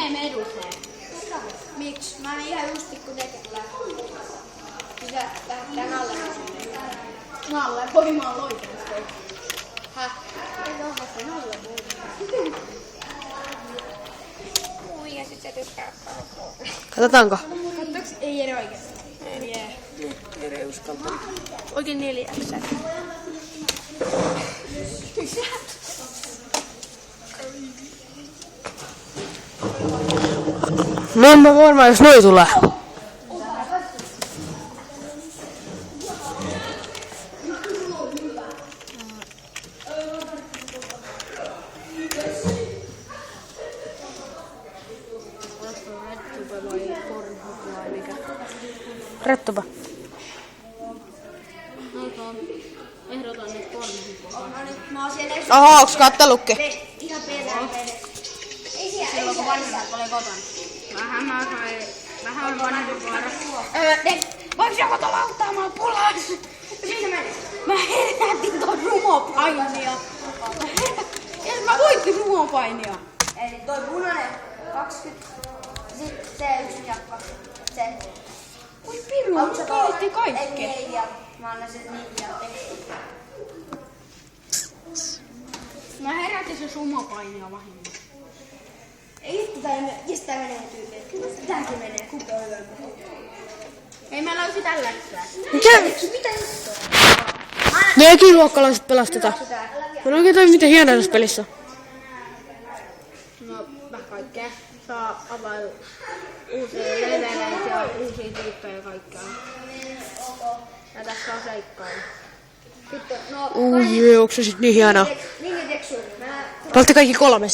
menee meduseen. Miksi? Mä en ihan justi kun nekin tulee. Mitä tän alle? Nalle, voimaan loikensta. Häh? Ei onhan se nalle voimaan. Ui, ja sit se tykkää. Katsotaanko? Katsoks? Ei eri oikeesti. Ei jää. Eri uskalta. Oikein 4 X. No en mä varmaan jos noi tulee. Rettupa. Ehdotan nyt pornohupaa. No nyt mä oon siellä Oho, onks kattelukki? ihan perään. Ei siellä, Silloin kun vanhemmat oli kotona. Vähän on vanhempi vuoro. voiks joku tulla auttamaan pulas? Siinä meni. Mä herätin ton rumopainia. Ja mä voitin rumopainia. Eli toi punainen 20. Sitten se yksi jakka. Se. Oi Piru, mä voitti kaikki. Ei, ja mä annan sen niin ja Mä herätin se rumopainia vahingossa. ei vittu, tää menee tyyliin. Tääkin menee, kumpi on hyvä. Ei mä löysi tälläkään. Mitä juttua? No ekiluokkalaiset pelastetaan. Mä en oikein toi mitä hienoa tässä pelissä. No, vähän kaikkea. Saa availla uusia leveleitä ja uusia tyyppejä ja kaikkea. Ja tässä on seikkailu. Sitten, no, Ui, onks se sit niin hienoa? Niin teksyy. Paltte kaikki 3.